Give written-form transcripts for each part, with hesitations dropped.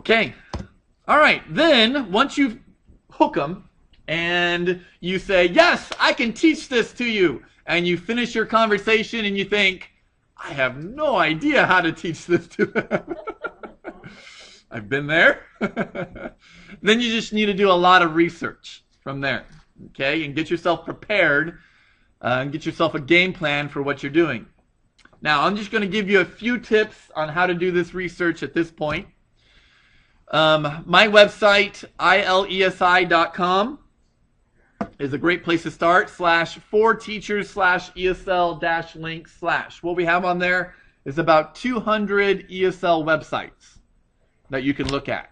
Okay. All right. Then once you hook them and you say, yes, I can teach this to you, and you finish your conversation and you think, I have no idea how to teach this to them. I've been there. Then you just need to do a lot of research from there, okay, and get yourself prepared and get yourself a game plan for what you're doing. Now, I'm just going to give you a few tips on how to do this research at this point. My website, ilesi.com, is a great place to start, /4teachers/ESL-link/. What we have on there is about 200 ESL websites that you can look at.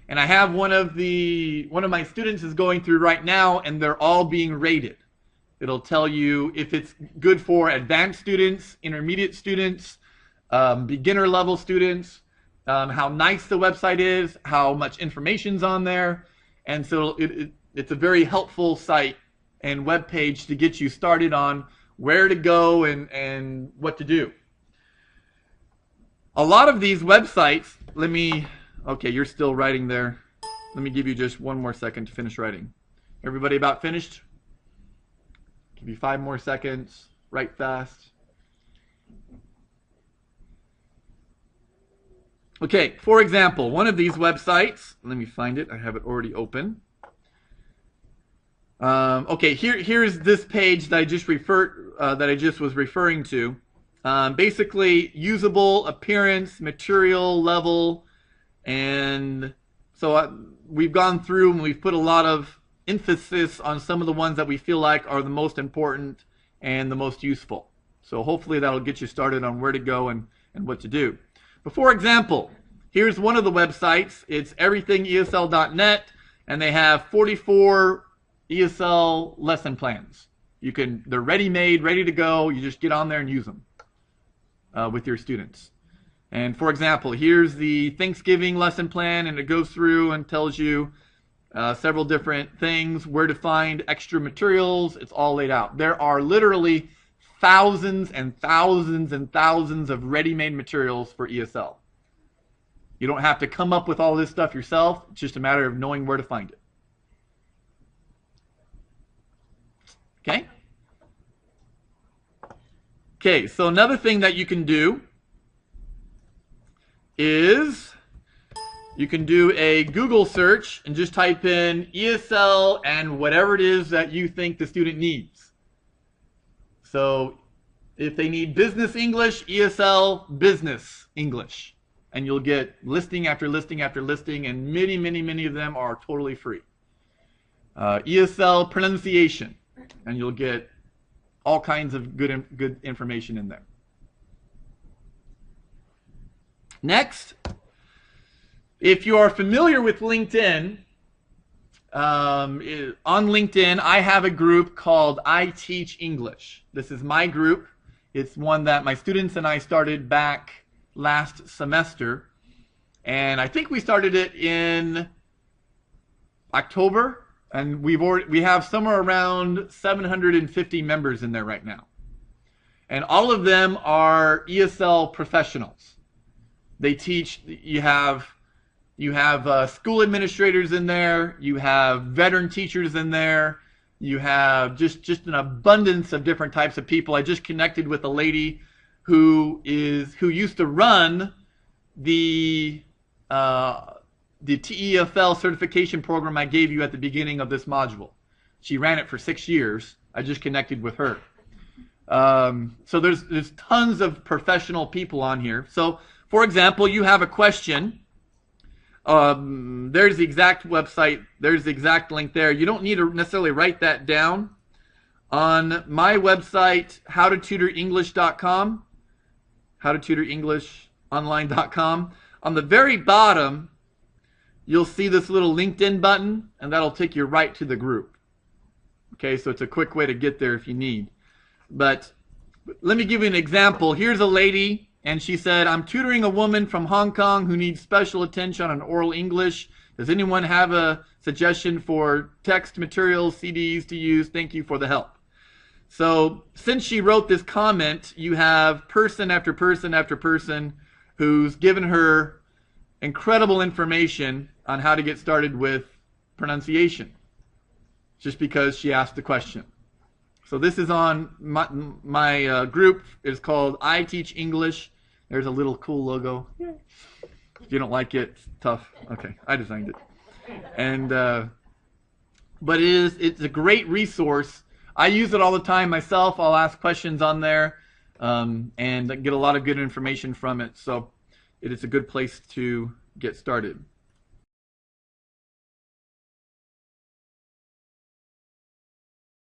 And I have one of my students is going through right now, and they're all being rated. It'll tell you if it's good for advanced students, intermediate students, beginner level students, how nice the website is, how much information's on there. And so it's a very helpful site and web page to get you started on where to go and what to do. A lot of these websites, okay, you're still writing there. Let me give you just one more second to finish writing. Everybody about finished? Give you 5 more seconds. Write fast. Okay, for example, one of these websites, let me find it. I have it already open. Okay, here's this page that I just was referring to. Basically, usable, appearance, material, level, and so we've gone through and we've put a lot of emphasis on some of the ones that we feel like are the most important and the most useful. So hopefully that'll get you started on where to go and what to do. But for example, here's one of the websites. It's everythingesl.net, and they have 44 ESL lesson plans. They're ready-made, ready to go. You just get on there and use them with your students. And for example, here's the Thanksgiving lesson plan, and it goes through and tells you several different things, where to find extra materials. It's all laid out. There are literally thousands and thousands and thousands of ready-made materials for ESL. You don't have to come up with all this stuff yourself. It's just a matter of knowing where to find it. Okay? Okay, so another thing that you can do is you can do a Google search and just type in ESL and whatever it is that you think the student needs. So if they need business English, ESL business English. And you'll get listing after listing after listing, and many, many, many of them are totally free. ESL pronunciation, and you'll get all kinds of good information in there. Next, if you are familiar with LinkedIn, on LinkedIn, I have a group called I Teach English. This is my group. It's one that my students and I started back last semester, and I think we started it in October, and we have somewhere around 750 members in there right now, and all of them are ESL professionals. They teach. You have school administrators in there. You have veteran teachers in there. You have just an abundance of different types of people. I just connected with a lady who used to run the TEFL certification program I gave you at the beginning of this module. She ran it for 6 years. I just connected with her. So there's tons of professional people on here. So, for example, you have a question. There's the exact website. There's the exact link there. You don't need to necessarily write that down. On my website, howtotutorenglish.com, howtotutorenglishonline.com, on the very bottom, you'll see this little LinkedIn button, and that'll take you right to the group. Okay, so it's a quick way to get there if you need. But let me give you an example. Here's a lady, and she said, I'm tutoring a woman from Hong Kong who needs special attention on oral English. Does anyone have a suggestion for text materials, CDs to use? Thank you for the help. So since she wrote this comment, you have person after person after person who's given her incredible information on how to get started with pronunciation, just because she asked the question. So this is on my group. It's called I Teach English. There's a little cool logo. If you don't like it, it's tough. Okay, I designed it. And but it's a great resource. I use it all the time myself. I'll ask questions on there and get a lot of good information from it. So it is a good place to get started.